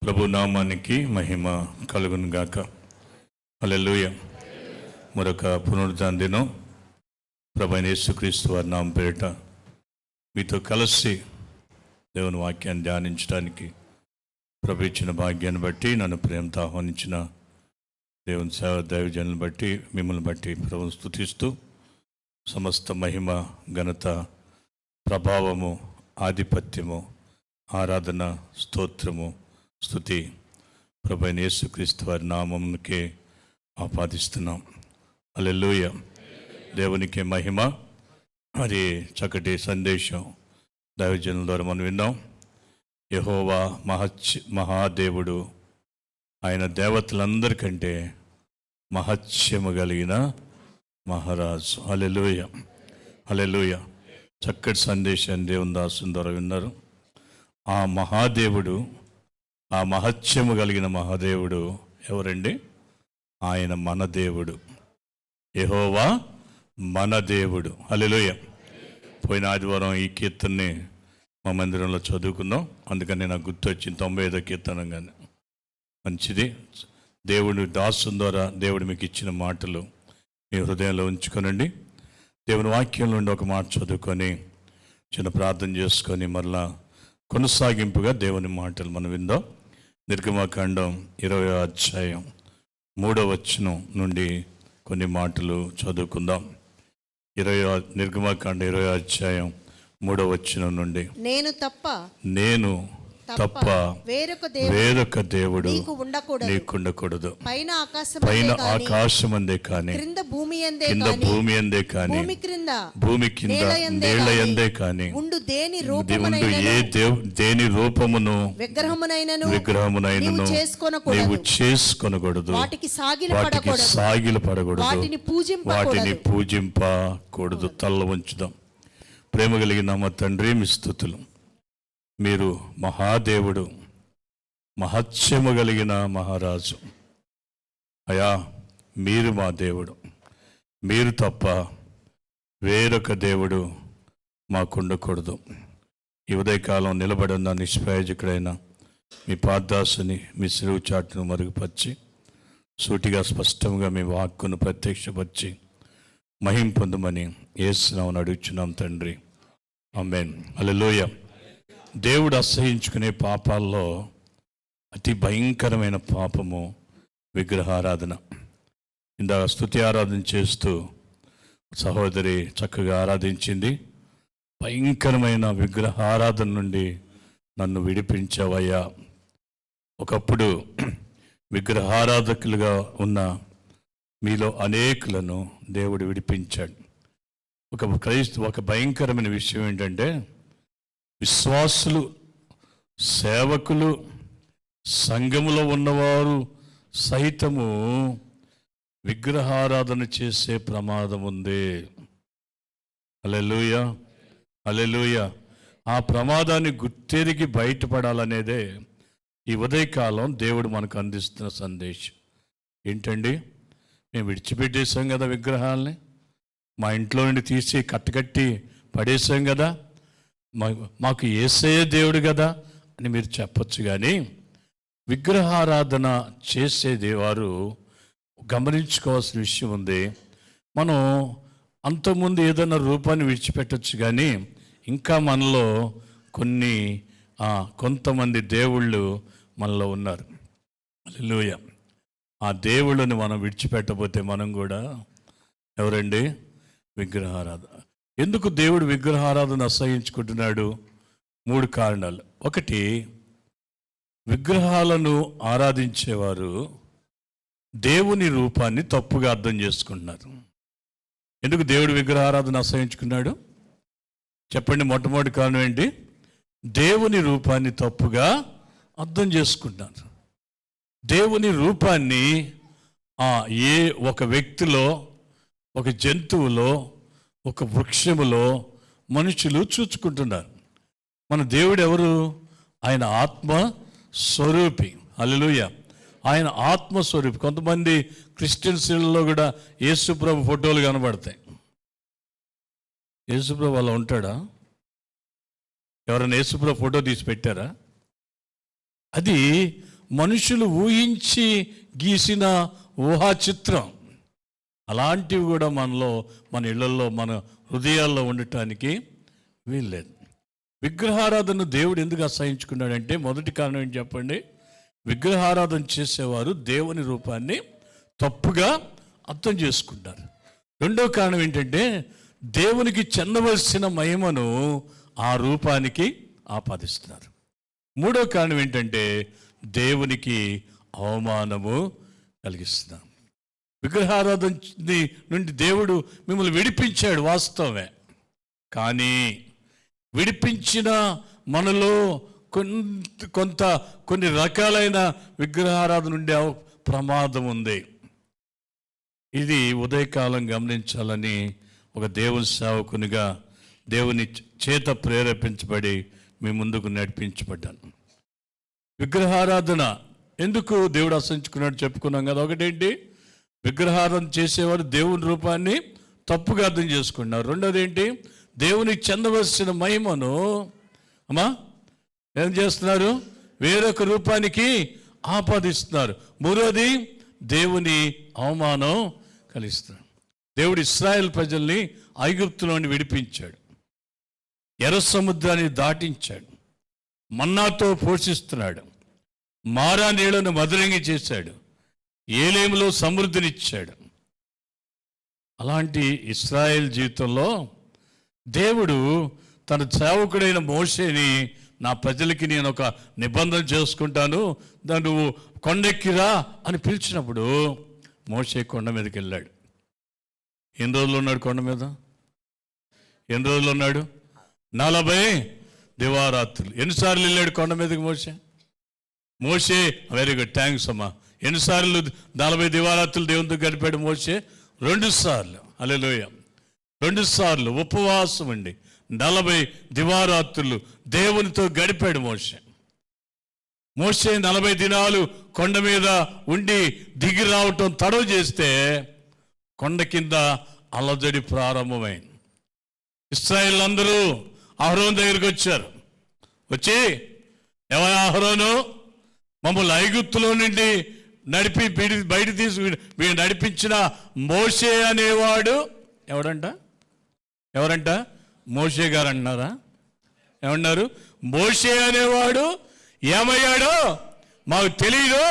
ప్రభు నామానికి మహిమ కలుగును గాక. హల్లెలూయా. మరొక పునరుద్ధాన దినం ప్రభు అయిన యేసుక్రీస్తు వారి నామం పేరిట మీతో కలిసి దేవుని వాక్యాన్ని ధ్యానించడానికి ప్రభు ఇచ్చిన భాగ్యాన్ని బట్టి, నన్ను ప్రేమతో ఆహ్వానించిన దేవుని సేవ దైవజనులను బట్టి, మిమ్మల్ని బట్టి ప్రభువును స్తుతిస్తూ సమస్త మహిమ, ఘనత, ప్రభావము, ఆధిపత్యము, ఆరాధన, స్తోత్రము, స్తుతి ప్రభు అయిన యేసుక్రీస్తు వారి నామమునకే ఆపాదిస్తున్నాం. హల్లెలూయా. దేవునికి మహిమ. మరి చక్కటి సందేశం దైవజనుల ద్వారా మనం విన్నాం. యెహోవా మహాదేవుడు, ఆయన దేవతలందరికంటే మహత్యము కలిగిన మహారాజు. హల్లెలూయా, హల్లెలూయా. చక్కటి సందేశాన్ని దేవుని దాసుని ద్వారా విన్నారు. ఆ మహాదేవుడు, ఆ మహత్యము కలిగిన మహాదేవుడు ఎవరండి? ఆయన మన దేవుడు. యెహోవా మన దేవుడు. హల్లెలూయా. పోయిన ఆదివారం ఈ కీర్తనని మా మందిరంలో చదువుకున్నాం. అందుకని నాకు గుర్తొచ్చింది 95వ కీర్తన. కానీ మంచిది. దేవుని దాసుని ద్వారా దేవుడు మీకు ఇచ్చిన మాటలు మీ హృదయంలో ఉంచుకొనండి. దేవుని వాక్యంలో నుండి ఒక మాట చదువుకొని చిన్న ప్రార్థన చేసుకొని మరలా కొనసాగింపుగా దేవుని మాటలు మనం విందాం. నిర్గమకాండం 20వ అధ్యాయం 3వ వచనం నుండి కొన్ని మాటలు చదువుకుందాం. నిర్గమకాండం 20వ అధ్యాయం 3వ వచనం నుండి, నేను తప్ప వేరొక దేవుడు నీకుండకూడదు. పైన ఆకాశమందే కాని, కింద భూమి అందే కాని, భూమి కింద నీళ్ల యందే కాని ఉండు దేని రూపమును విగ్రహమునైనను నీవు చేసుకొనకూడదు. వాటికి సాగిలపడకూడదు, వాటిని పూజింపకూడదు. తల్ల ఉంచుదాం. ప్రేమ కలిగిన మా తండ్రి, మీ స్తుతులు. మీరు మహాదేవుడు, మహత్యము కలిగిన మహారాజు. అయా, మీరు మా దేవుడు. మీరు తప్ప వేరొక దేవుడు మాకుండకూడదు. ఈ ఉదయకాలం నిలబడి ఉన్న నిష్ప్రయోజకుడైన మీ పాదదాసుని మీ సిలువ చాటును మరుగుపరిచి సూటిగా స్పష్టంగా మీ వాక్కును ప్రత్యక్షపరిచి మహిమ పొందమని యేసు నామమున అడుగుచున్నాం తండ్రి. ఆమేన్. హల్లెలూయా. దేవుడు అసహ్యించుకునే పాపాల్లో అతి భయంకరమైన పాపము విగ్రహారాధన. ఇందాక స్తుతి ఆరాధన చేస్తూ సహోదరి చక్కగా ఆరాధించింది. భయంకరమైన విగ్రహారాధన నుండి నన్ను విడిపించావయ్యా. ఒకప్పుడు విగ్రహారాధకులుగా ఉన్న మీలో అనేకులను దేవుడు విడిపించాడు. ఒక భయంకరమైన విషయం ఏంటంటే, విశ్వాసులు, సేవకులు, సంఘములో ఉన్నవారు సైతము విగ్రహారాధన చేసే ప్రమాదం ఉంది. హల్లెలూయా, హల్లెలూయా. ఆ ప్రమాదాన్ని గుర్తెరిగి బయటపడాలనేదే ఈ ఉదయకాలం దేవుడు మనకు అందిస్తున్న సందేశం. ఏంటండి? మేము విడిచిపెట్టేసాం కదా విగ్రహాలని, మా ఇంట్లో నుండి తీసి కట్టకట్టి పడేసాం కదా, మాకు యేసయ్య దేవుడు కదా అని మీరు చెప్పొచ్చు. కానీ విగ్రహారాధన చేసేది వారు గమనించుకోవాల్సిన విషయం ఉంది. మనం అంతకుముందు ఏదైనా రూపాన్ని విడిచిపెట్టచ్చు, కానీ ఇంకా మనలో కొంతమంది దేవుళ్ళు మనలో ఉన్నారు. హల్లెలూయా. ఆ దేవుళ్ళని మనం విడిచిపెట్టకపోతే మనం కూడా ఎవరండి? విగ్రహారాధన. ఎందుకు దేవుడు విగ్రహారాధన అసహించుకుంటున్నాడు? 3 కారణాలు. ఒకటి, విగ్రహాలను ఆరాధించేవారు దేవుని రూపాన్ని తప్పుగా అర్థం చేసుకుంటున్నారు. ఎందుకు దేవుడు విగ్రహారాధన అసహించుకున్నాడు చెప్పండి? మొట్టమొదటి కారణం ఏంటి? దేవుని రూపాన్ని తప్పుగా అర్థం చేసుకుంటున్నారు. దేవుని రూపాన్ని ఒక వ్యక్తిలో, ఒక జంతువులో, ఒక వృక్షములో మనుషులు చూచుకుంటున్నారు. మన దేవుడు ఎవరు? ఆయన ఆత్మ స్వరూపి. హల్లెలూయా. ఆయన ఆత్మస్వరూపి. కొంతమంది క్రిస్టియన్స్లో కూడా యేసుప్రభు ఫోటోలు కనబడతాయి. యేసుప్రభు అలా ఉంటాడా? ఎవరైనా యేసుప్రభు ఫోటో తీసి పెట్టారా? అది మనుషులు ఊహించి గీసిన ఊహా చిత్రం. అలాంటివి కూడా మనలో, మన ఇళ్లలో, మన హృదయాల్లో ఉండటానికి వీల్లేదు. విగ్రహారాధన దేవుడు ఎందుకు అసహించుకున్నాడంటే, మొదటి కారణం ఏంటి చెప్పండి? విగ్రహారాధన చేసేవారు దేవుని రూపాన్ని తప్పుగా అర్థం చేసుకుంటారు. రెండో కారణం ఏంటంటే, దేవునికి చెందవలసిన మహిమను ఆ రూపానికి ఆపాదిస్తున్నారు. మూడో కారణం ఏంటంటే, దేవునికి అవమానము కలిగిస్తున్నారు. విగ్రహారాధన నుండి దేవుడు మిమ్మల్ని విడిపించాడు, వాస్తవమే. కానీ విడిపించిన మనలో కొన్ని రకాలైన విగ్రహారాధన నుండి ప్రమాదం ఉంది. ఇది ఉదయకాలం గమనించాలని ఒక దేవుని సేవకునిగా దేవుని చేత ప్రేరేపించబడి మీ ముందుకు నడిపించబడ్డాను. విగ్రహారాధన ఎందుకు దేవుడు అసహించుకున్నాడు చెప్పుకున్నాం కదా. ఒకటేంటి, విగ్రహారాధన చేసేవారు దేవుని రూపాన్ని తప్పుగా అర్థం చేసుకున్నారు. రెండోది ఏంటి, దేవునికి చెందవలసిన మహిమను ఏం చేస్తున్నారు? వేరొక రూపానికి ఆపాదిస్తున్నారు. మూడోది, దేవుని అవమానం కలిగిస్తున్నారు. దేవుడు ఇశ్రాయేల్ ప్రజల్ని ఐగుప్తులోని విడిపించాడు, ఎర్ర సముద్రాన్ని దాటించాడు, మన్నాతో పోషిస్తున్నాడు, మారా నీళ్లను మధురంగి చేశాడు, ఏలేములో సమృద్ధినిచ్చాడు. అలాంటి ఇశ్రాయేల్ జీవితంలో దేవుడు తన సేవకుడైన మోషేని, నా ప్రజలకి నేను ఒక నిబంధన చేసుకుంటాను, దాన్ని నువ్వు కొండెక్కిరా అని పిలిచినప్పుడు మోషే కొండ మీదకి వెళ్ళాడు. ఎన్ని రోజులు ఉన్నాడు కొండ మీద? ఎన్ని రోజులు ఉన్నాడు? 40 దివారాత్రులు. ఎన్నిసార్లు వెళ్ళాడు కొండ మీదకి మోషే? వెరీ గుడ్, థ్యాంక్స్ అమ్మా. ఎన్నిసార్లు 40 దివారాత్రులు దేవునితో గడిపాడు మోషే? 2 సార్లు. హల్లెలూయా. 2 సార్లు ఉపవాసం అండి, 40 దివారాత్రులు దేవునితో గడిపాడు మోషే. 40 దినాలు కొండ మీద ఉండి దిగి రావటం తడవు చేస్తే కొండ కింద అలజడి ప్రారంభమైంది. ఇశ్రాయేల్ అందరూ అహరోను దగ్గరికి వచ్చారు. వచ్చి, ఎవరు అహరోను? మమ్మల్ని ఐగుప్తులో నుండి బయట తీసి నడిపించిన మోషే అనేవాడు ఎవరంట? మోషే గారు అంటున్నారా? ఏమన్నారు? మోషే అనేవాడు ఏమయ్యాడో మాకు తెలియదు,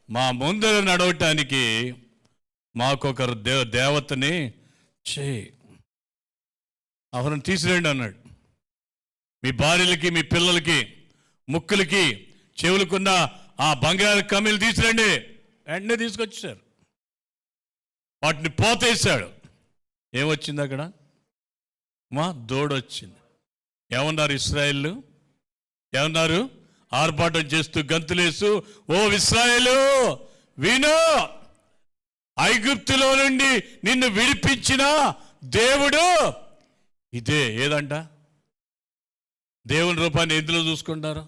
మా ముందర నడవటానికి మాకొకరు దేవతని చేయి, అవన్నీ తీసిరండి అన్నాడు. మీ భార్యలకి, మీ పిల్లలకి, ముక్కులకి, చెవులకున్న ఆ బంగారు కమ్మీలు తీసిరండి. వెంటనే తీసుకొచ్చారు. వాటిని పోతేశాడు. ఏమొచ్చింది అక్కడ? దోడొచ్చింది. ఏమన్నారు ఇశ్రాయేలు? ఏమన్నారు? ఆర్భాటం చేస్తూ గంతులేస్తూ, ఓ ఇశ్రాయేలు విను, ఐగుప్తులో నుండి నిన్ను విడిపించిన దేవుడు ఇదే. ఏదంట? దేవుని రూపాన్ని ఎందులో చూసుకుంటారు?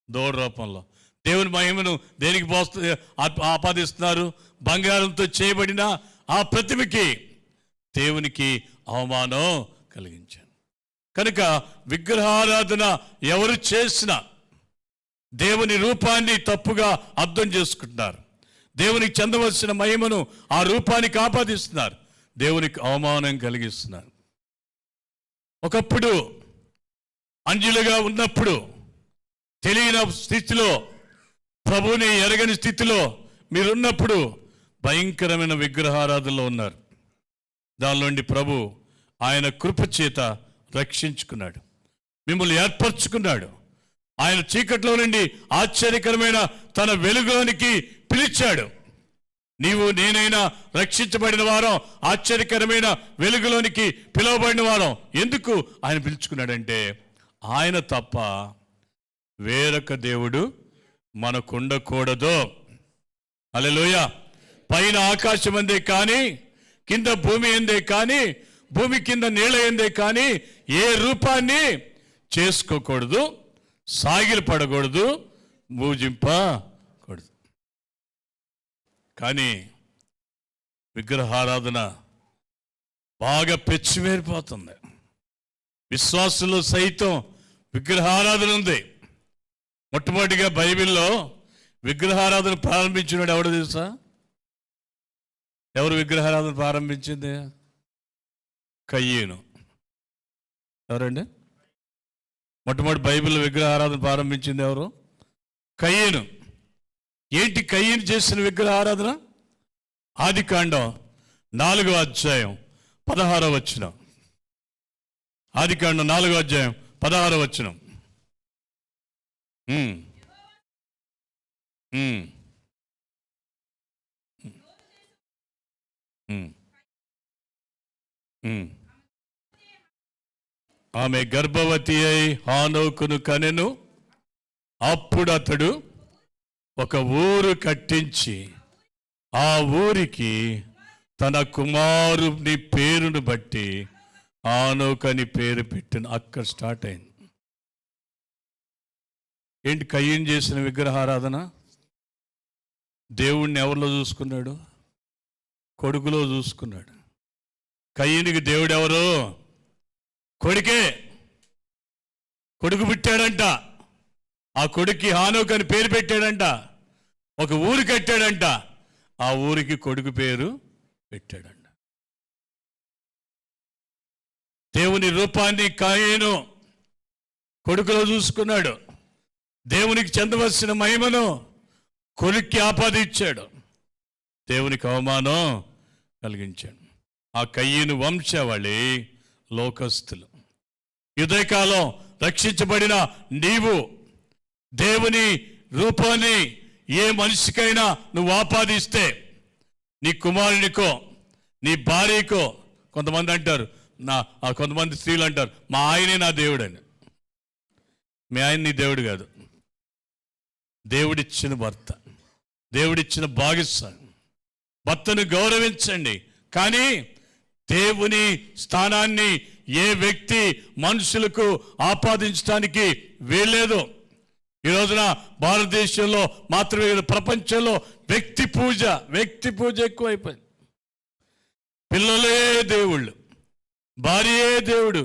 దోడ రూపంలో. దేవుని మహిమను దేనికి ఆపాదిస్తున్నారు? బంగారంతో చేయబడిన ఆ ప్రతిమకి దేవునికి అవమానం కలిగించాను. కనుక విగ్రహారాధన ఎవరు చేసినా దేవుని రూపాన్ని తప్పుగా అర్థం చేసుకుంటున్నారు. దేవునికి చెందవలసిన మహిమను ఆ రూపానికి ఆపాదిస్తున్నారు, దేవునికి అవమానం కలిగిస్తున్నారు. ఒకప్పుడు అంజులుగా ఉన్నప్పుడు, తెలియని స్థితిలో, ప్రభువుని ఎరగని స్థితిలో మీరున్నప్పుడు భయంకరమైన విగ్రహారాధనలో ఉన్నారు. దానిలోండి ప్రభు ఆయన కృప చేత రక్షించుకున్నాడు, మిమ్మల్ని ఏర్పరచుకున్నాడు. ఆయన చీకట్లో నుండి ఆశ్చర్యకరమైన తన వెలుగులోనికి పిలిచాడు. నీవు నేనైనా రక్షించబడిన వారం, ఆశ్చర్యకరమైన వెలుగులోనికి పిలువబడిన వారం. ఎందుకు ఆయన పిలుచుకున్నాడంటే, ఆయన తప్ప వేరొక దేవుడు మనకుండకూడదు. హల్లెలూయా. పైన ఆకాశం అందే కానీ, కింద భూమి ఎందే కానీ, భూమి కింద నీళ్ళ ఎందే కానీ ఏ రూపాన్ని చేసుకోకూడదు, సాగిలు పడకూడదు, పూజింపకూడదు. కానీ విగ్రహారాధన బాగా పెచ్చిమేరిపోతుంది. విశ్వాసులు సైతం విగ్రహారాధన ఉంది. మొట్టమొదటిగా బైబిల్లో విగ్రహారాధన ప్రారంభించినాడు ఎవడో తెలుసా? ఎవరు విగ్రహారాధన ప్రారంభించింది? కయ్యేను. ఎవరండి? మొట్టమొదటి బైబిల్లో విగ్రహారాధన ప్రారంభించింది ఎవరు? కయ్యేను. ఏంటి కయ్యేను చేసిన విగ్రహారాధన? ఆదికాండం 4వ అధ్యాయం 16వ వచనం. ఆదికాండం 4వ అధ్యాయం 16వ వచనం. ఆమె గర్భవతి అయి హానోకును కనెను. అప్పుడు అతడు ఒక ఊరు కట్టించి ఆ ఊరికి తన కుమారుని పేరును బట్టి హానోకు అని పేరు పెట్టిన. అక్కడ స్టార్ట్ అయింది. ఏంటి కయ్యేను చేసిన విగ్రహారాధన? దేవుణ్ణి ఎవరిలో చూసుకున్నాడు? కొడుకులో చూసుకున్నాడు. కయ్యేనుకి దేవుడు ఎవరు? కొడుకే. కొడుకు పుట్టాడంట. ఆ కొడుక్కి హానోకు అని పేరు పెట్టాడంట. ఒక ఊరు కట్టాడంట. ఆ ఊరికి కొడుకు పేరు పెట్టాడంట. దేవుని రూపాన్ని కయ్యేను కొడుకులో చూసుకున్నాడు. దేవునికి చెందవలసిన మహిమను కొడుక్కి ఆపాదించాడు. దేవునికి అవమానం కలిగించాడు. ఆ కయ్యేను వంశావళి లోకస్తులు. ఉదయకాలం రక్షించబడిన నీవు దేవుని రూపాన్ని ఏ మనిషికైనా నువ్వు ఆపాదిస్తే, నీ కుమారునికో నీ భార్యకో, కొంతమంది అంటారు, కొంతమంది స్త్రీలు అంటారు మా ఆయనే నా దేవుడని. మీ ఆయన నీ దేవుడు కాదు. దేవుడిచ్చిన భర్త, దేవుడిచ్చిన భాగస్వామి. భర్తను గౌరవించండి, కానీ దేవుని స్థానాన్ని ఏ వ్యక్తి మనుషులకు ఆపాదించడానికి వీల్లేదు. ఈ రోజున భారతదేశంలో మాత్రమే ప్రపంచంలో వ్యక్తి పూజ ఎక్కువైపోయింది. పిల్లలే దేవుళ్ళు, భార్యే దేవుడు,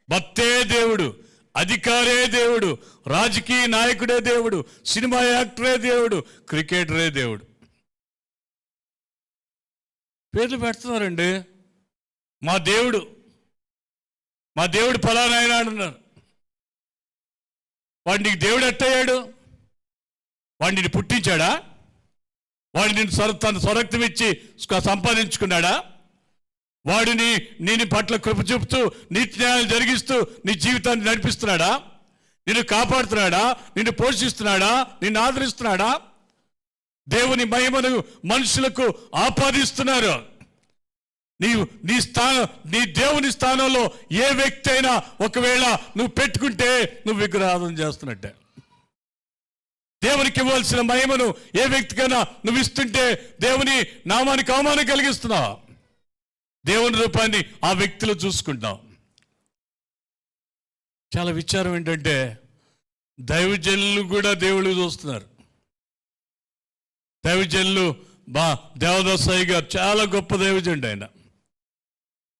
భర్తే దేవుడు, అధికారే దేవుడు, రాజకీయ నాయకుడే దేవుడు, సినిమా యాక్టరే దేవుడు, క్రికెటరే దేవుడు. పేర్లు పెడుతున్నారండి. మా దేవుడు ఫలానా ఆయన అంటున్నారు. వాడు నీకు దేవుడు ఎట్టయ్యాడు? వాడు నిన్ను పుట్టించాడా? వాడు నిన్ను తన స్వరక్తం ఇచ్చి సంపాదించుకున్నాడా? వాడిని నీ పట్ల కృప చూపుతూ నీతి న్యాయాలు జరిగిస్తూ నీ జీవితాన్ని నడిపిస్తున్నాడా? నిన్ను కాపాడుతున్నాడా? నిన్ను పోషిస్తున్నాడా? నిన్ను ఆదరిస్తున్నాడా? దేవుని మహిమను మనుషులకు ఆపాదిస్తున్నారు. నీ దేవుని స్థానంలో ఏ వ్యక్తి అయినా ఒకవేళ నువ్వు పెట్టుకుంటే నువ్వు విగ్రహారాధన చేస్తున్నట్టే. దేవునికి ఇవ్వాల్సిన మహిమను ఏ వ్యక్తికైనా నువ్వు ఇస్తుంటే దేవుని నామానికి అవమానం కలిగిస్తున్నావు. దేవుని రూపాన్ని ఆ వ్యక్తిలో చూసుకుంటాం. చాలా విచారం ఏంటంటే దైవజనులు కూడా దేవుళ్ళు చూస్తున్నారు. దైవజనులు దేవదాసయ్య గారు చాలా గొప్ప దైవజనుడు. ఆయన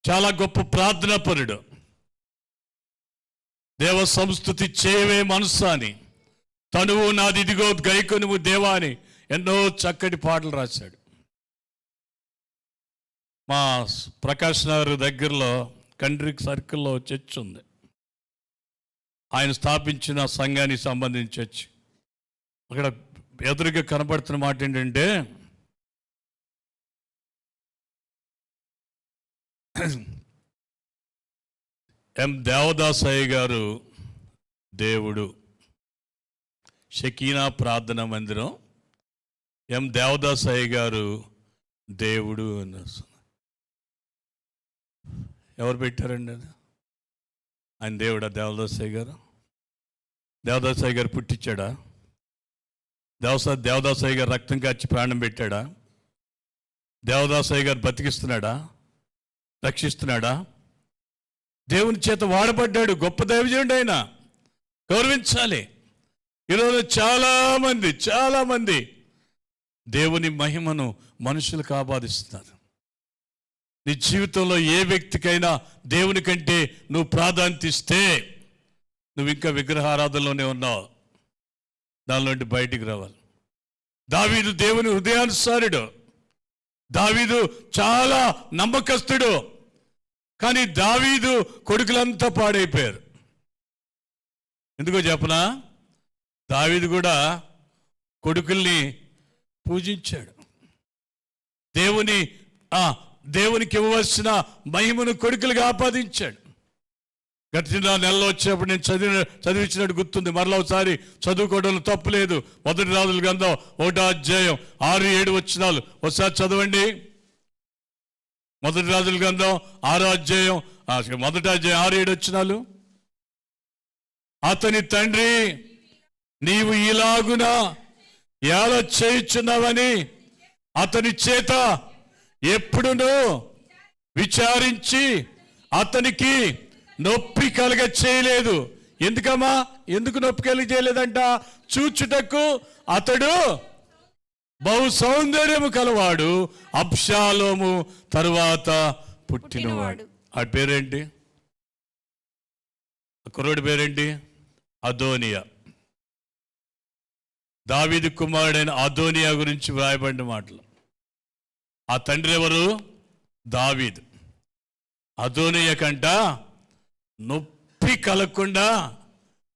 చాలా గొప్ప ప్రార్థనాపరుడు. దేవ సంస్తుతి చేయవే మనస్సా అని, తనువు నాది ఇదిగో గైకొనువు దేవా అని ఎన్నో చక్కటి పాటలు రాశాడు. మా ప్రకాష్ నగర్ దగ్గరలో కండ్రిక్ సర్కిల్లో చర్చ్ ఉంది. ఆయన స్థాపించిన సంఘానికి సంబంధించి చర్చ్. అక్కడ ఎదురుగా కనబడుతున్న మాట ఏంటంటే, దేవదాసయ్య గారు దేవుడు, షకీనా ప్రార్థనా మందిరం, దేవదాసయ్య గారు దేవుడు అని వస్తుంది. ఎవరు పెట్టారండి అది? ఆయన దేవుడా దేవదాసయ్య గారు? దేవదాసయ్య గారు పుట్టించాడా? దేవదాసయ్య గారు రక్తం కాచి ప్రాణం పెట్టాడా? దేవదాసయ్య గారు బతికిస్తున్నాడా? రక్షిస్తున్నాడా? దేవుని చేత వాడబడ్డాడు. గొప్ప దైవజనుడు ఆయన, గౌరవించాలి. ఈరోజు చాలామంది దేవుని మహిమను మనుషులకు ఆపాదిస్తున్నారు. నీ జీవితంలో ఏ వ్యక్తికైనా దేవుని కంటే నువ్వు ప్రాధాన్యత ఇస్తే నువ్వు ఇంకా విగ్రహారాధనలోనే ఉన్నావు. దానిలోంటి బయటికి రావాలి. దావీదు దేవుని హృదయానుసారుడు, దావీదు చాలా నమ్మకస్తుడు. కానీ దావీదు కొడుకులంతా పాడైపోయారు. ఎందుకో చెప్పనా? దావీదు కూడా కొడుకుల్ని పూజించాడు. దేవునికి ఇవ్వవలసిన మహిమను కొడుకులుగా ఆపాదించాడు. గడిచిన నెలలో వచ్చేప్పుడు నేను చదివించినట్టు గుర్తుంది. మరలా ఒకసారి చదువుకోవడంలో తప్పులేదు. మొదటి రాజుల గ్రంథం 1వ అధ్యాయం 6-7 వచనాలు ఒకసారి చదవండి. మొదటి రాజుల గ్రంథం 6వ అధ్యాయం 6-7 వచనాలు. అతని తండ్రి, నీవు ఇలాగున ఎలా చేయుచున్నావని అతని చేత ఎప్పుడునూ విచారించి అతనికి నొప్పి కలుగ చేయలేదు. ఎందుకమ్మా? ఎందుకు నొప్పి కలిగ చేయలేదంట? చూచుటకు అతడు బహు సౌందర్యము కలవాడు, అబ్షాలోము తరువాత పుట్టినవాడు. ఆ పేరేంటి? కుర్రోడి పేరేంటి? అదోనియా. దావీదు కుమారుడైన అదోనియా గురించి వ్రాయబడిన మాటలు. ఆ తండ్రి ఎవరు? దావీదు. అదోనియా కంట నొప్పి కలగకుండా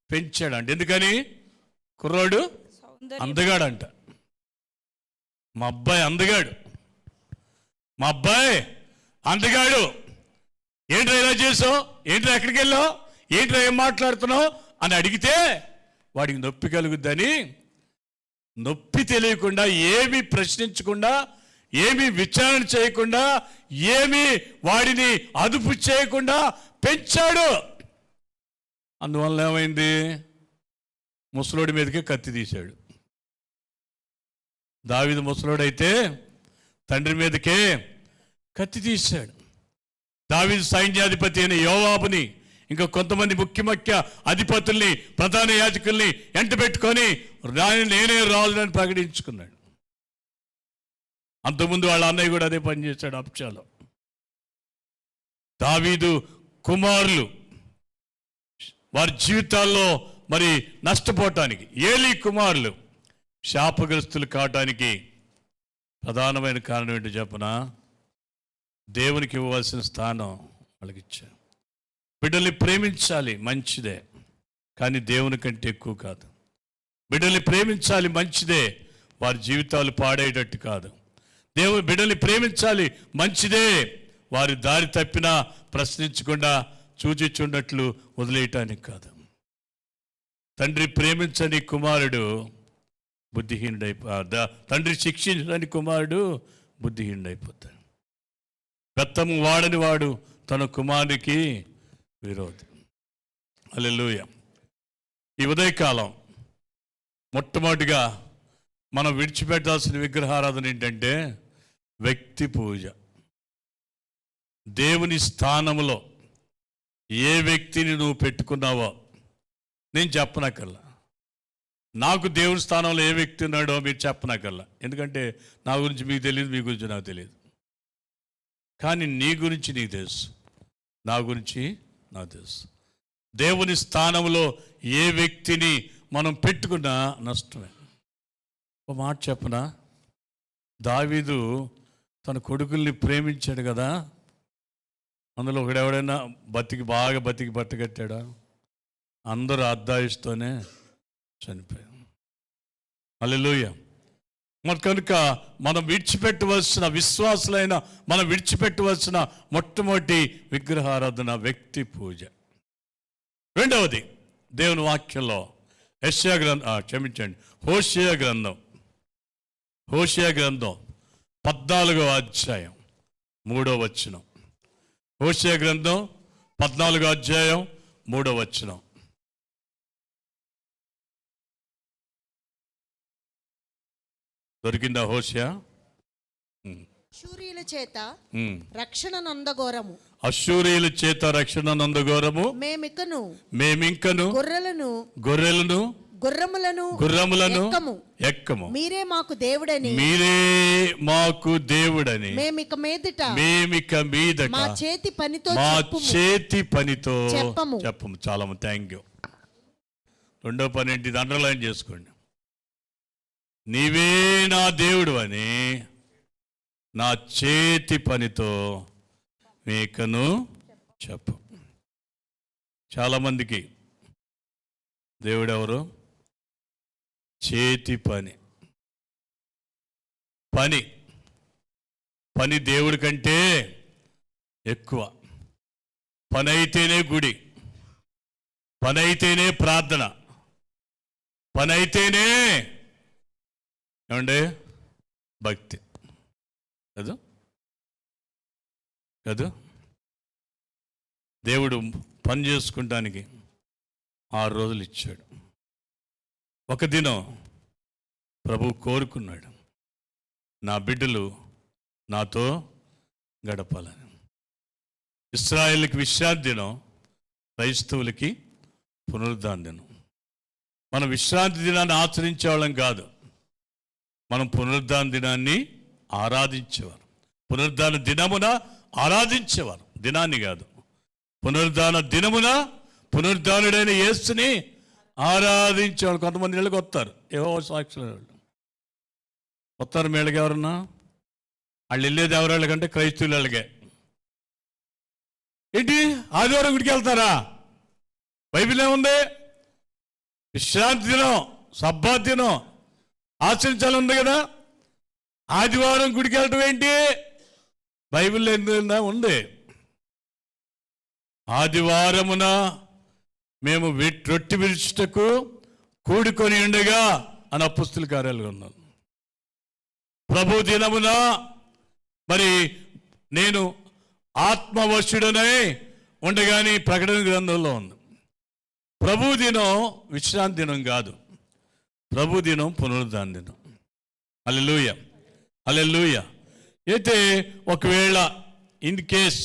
పెంచాడంట. ఎందుకని? కుర్రోడు అందగాడంట. మా అబ్బాయి అందగాడు, మా అబ్బాయి అందగాడు. ఏంట్రా ఇలా చేసావు? ఏంట్రా ఎక్కడికి వెళ్ళావు? ఏంట్రా ఏం మాట్లాడుతున్నావు అని అడిగితే వాడికి నొప్పి కలుగుద్దని నొప్పి తెలియకుండా, ఏమీ ప్రశ్నించకుండా, ఏమీ విచారణ చేయకుండా, ఏమీ వాడిని అదుపు చేయకుండా పెంచాడు. అందువల్ల ఏమైంది? ముసలోడి మీదకే కత్తి తీశాడు. దావీదు ముసలోడైతే తండ్రి మీదకే కత్తి తీశాడు. దావీదు సైన్యాధిపతి అయిన యోవాబుని, ఇంకా కొంతమంది ముఖ్య అధిపతుల్ని, ప్రధాన యాజకుల్ని ఎంట పెట్టుకొని నేనే రాజుని ప్రకటించుకున్నాడు. అంతకుముందు వాళ్ళ అన్నయ్య కూడా అదే పని చేశాడు. అబ్షాలో. దావీదు కుమారులు వారి జీవితాల్లో మరి నష్టపోవటానికి, ఏలీ కుమారులు శాపగ్రస్తులు కావటానికి ప్రధానమైన కారణం ఏంటో చెప్పనా? దేవునికి ఇవ్వవలసిన స్థానం వాళ్ళకి ఇచ్చారు. బిడ్డల్ని ప్రేమించాలి, మంచిదే, కానీ దేవుని కంటే ఎక్కువ కాదు. బిడ్డల్ని ప్రేమించాలి, మంచిదే, వారి జీవితాలు పాడేటట్టు కాదు. బిడ్డల్ని ప్రేమించాలి, మంచిదే, వారి దారి తప్పినా ప్రశ్నించకుండా చూచిచున్నట్లు వదిలేయటానికి కాదు. తండ్రి ప్రేమించని కుమారుడు తండ్రి శిక్షించని కుమారుడు బుద్ధిహీనుడైపోతాడు. బెత్తము వాడని వాడు తన కుమారునికి విరోధి. హల్లెలూయా. ఈ ఉదయకాలం మొట్టమొదటిగా మనం విడిచిపెట్టాల్సిన విగ్రహారాధన ఏంటంటే వ్యక్తి పూజ. దేవుని స్థానంలో ఏ వ్యక్తిని నువ్వు పెట్టుకున్నావో నేను చెప్పనక్కర్లా. నాకు దేవుని స్థానంలో ఏ వ్యక్తి ఉన్నాడో మీరు చెప్పనక్కర్లా. ఎందుకంటే నా గురించి మీకు తెలియదు, మీ గురించి నాకు తెలియదు. కానీ నీ గురించి నీకు తెలుసు, నా గురించి నాకు తెలుసు. దేవుని స్థానంలో ఏ వ్యక్తిని మనం పెట్టుకున్నా నష్టమే. ఒక మాట చెప్పనా? దావీదు తన కొడుకుల్ని ప్రేమించాడు కదా, అందులో ఒకడెవడైనా బాగా బతికి బట్టగట్టాడా? అందరూ అర్ధాయుస్తూనే చనిపోయాం. హల్లెలూయా. మరి కనుక మనం విడిచిపెట్టవలసిన, విశ్వాసులైన మనం విడిచిపెట్టవలసిన మొట్టమొదటి విగ్రహారాధన వ్యక్తి పూజ. రెండవది దేవుని వాక్యంలో హోషేయ గ్రంథం 14వ అధ్యాయం 3వ వచనం. హోషేయ గ్రంథం 14వ అధ్యాయం 3వ వచనం. దొరికిందా హోషేయ? అశ్షూరీయుల చేత రక్షణ నొందగోరము, అశ్షూరీయుల చేత రక్షణ నొందగోరము, మేమింకను గొర్రెలను గుర్రములను ఎక్కము, మీరే మాకు దేవుడని మేమిక మీదట మా చేతి పనితో చెప్పము. చాలా థ్యాంక్ యూ. రెండో పని ఏంటి? అండర్లైన్ చేసుకోండి. నీవే నా దేవుడు అని నా చేతి పనితో మీకను చెప్పు. చాలామందికి దేవుడు ఎవరు? చేతి పని. పని పని దేవుడి కంటే ఎక్కువ. పని అయితేనే గుడి, పని అయితేనే ప్రార్థన, పని అయితేనే ఏమండి భక్తి. కదా కదా దేవుడు పని చేసుకుంటానికి 6 రోజులు ఇచ్చాడు. ఒక దినం ప్రభు కోరుకున్నాడు, నా బిడ్డలు నాతో గడపాలని. ఇశ్రాయేలుకి విశ్రాంతి దినం, క్రైస్తవులకి పునరుద్ధాన దినం. మనం విశ్రాంతి దినాన్ని ఆచరించేవాళ్ళం కాదు, మనం పునరుద్ధాన దినాన్ని ఆరాధించేవారు. పునరుద్ధాన దినమున ఆరాధించేవారు, దినాన్ని కాదు. పునరుద్ధాన దినమున పునరుద్ధానుడైన యేసుని ఆరాధించేవాళ్ళు. కొంతమంది ఇళ్ళకి వస్తారు, ఏవో సాక్షులు వస్తారు. మేళ్ళకి ఎవరన్నా వాళ్ళు వెళ్ళేది ఎవరాళ్ళకంటే క్రైస్తవుల వాళ్ళకే. ఏంటి ఆదివారం గుడికి వెళ్తారా? బైబిల్ ఏముంది? విశ్రాంతి దినం, సబ్బాత్ దినం ఆచరించాలి ఉంది కదా. ఆదివారం గుడికి వెళ్ళటం ఏంటి? బైబిల్లో ఎందుకు ఉంది? ఆదివారమున మేము రొట్టె విరుచుటకు కూడుకొని ఉండగా అని అపుస్తల కార్యాలుగా ఉన్నాను. ప్రభు దినమున మరి నేను ఆత్మవశుడనై ఉండగాని ప్రకటన గ్రంథంలో ఉంది. ప్రభు దినం విశ్రాంతి దినం కాదు, ప్రభు దినం పునరుద్ధాన దినం. హల్లెలూయా, హల్లెలూయా. అయితే ఒకవేళ ఇన్ కేస్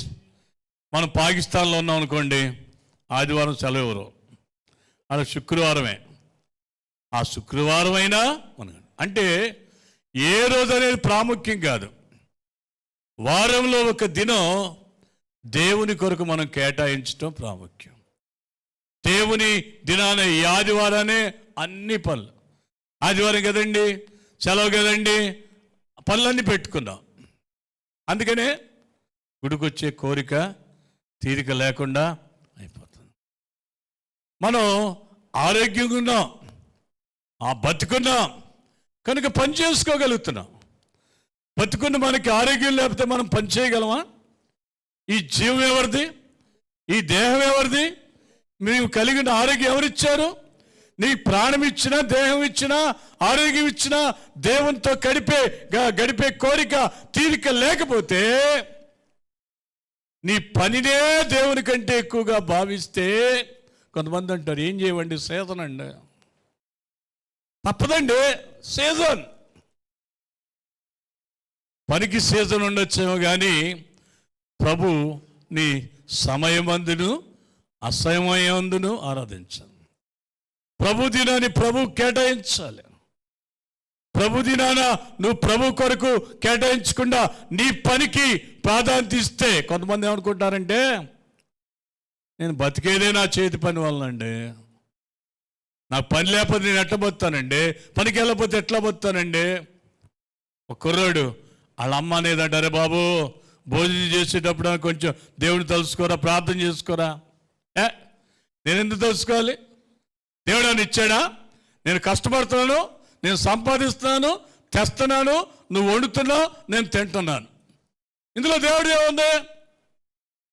మనం పాకిస్తాన్లో ఉన్నాం అనుకోండి, ఆదివారం సెలవు ఎవరు, అది శుక్రవారమే. ఆ శుక్రవారం అయినా అంటే ఏ రోజు అనేది ప్రాముఖ్యం కాదు. వారంలో ఒక దినం దేవుని కొరకు మనం కేటాయించడం ప్రాముఖ్యం. దేవుని దినాన ఈ ఆదివారానే అన్ని పనులు. ఆదివారం కదండి, సెలవు కదండి, పనులన్నీ పెట్టుకున్నాం. అందుకనే గుడికొచ్చే కోరిక తీరిక లేకుండా అయిపోతుంది. మనం ఆరోగ్యంగా ఉన్నాం, బతుకున్నాం కనుక పని చేసుకోగలుగుతున్నాం. బతుకున్న మనకి ఆరోగ్యం లేకపోతే మనం పని చేయగలమా? ఈ జీవం ఎవరిది? ఈ దేహం ఎవరిది? నీవు కలిగిన ఆరోగ్యం ఎవరిచ్చారు? నీ ప్రాణం ఇచ్చినా, దేహం ఇచ్చినా, ఆరోగ్యం ఇచ్చినా దేవునితో గడిపే కోరిక తీరిక లేకపోతే నీ పనినే దేవుని కంటే ఎక్కువగా భావిస్తే, కొంతమంది అంటారు ఏం చేయవండి, సీజన్ అండి. తప్పదండి, సీజన్. పనికి సీజన్ ఉండొచ్చేమో కానీ ప్రభు నీ సమయమందును అసమయమందును ఆరాధించాలి. ప్రభు దినాన్ని ప్రభు కేటాయించాలి. ప్రభు దినాన నువ్వు ప్రభు కొరకు కేటాయించకుండా నీ పనికి ప్రాధాన్యత ఇస్తే, కొంతమంది ఏమనుకుంటారంటే నేను బతికేదే నా చేతి పని వలనండి, నాకు పని లేకపోతే నేను ఎట్లా బతుతానండి, పనికి వెళ్ళకపోతే ఎట్లా బతుతానండి. ఒక కుర్రాడు వాళ్ళ అమ్మ అనేదంట, అరే బాబు భోజనం చేసేటప్పుడు కొంచెం దేవుని తలుసుకోరా, ప్రార్థన చేసుకోరా. నేను ఎందుకు తెలుసుకోవాలి? దేవుడు అని ఇచ్చాడా? నేను కష్టపడుతున్నాను, నేను సంపాదిస్తున్నాను, తెస్తున్నాను, నువ్వు వండుతున్నావు, నేను తింటున్నాను. ఇందులో దేవుడు ఏముంది?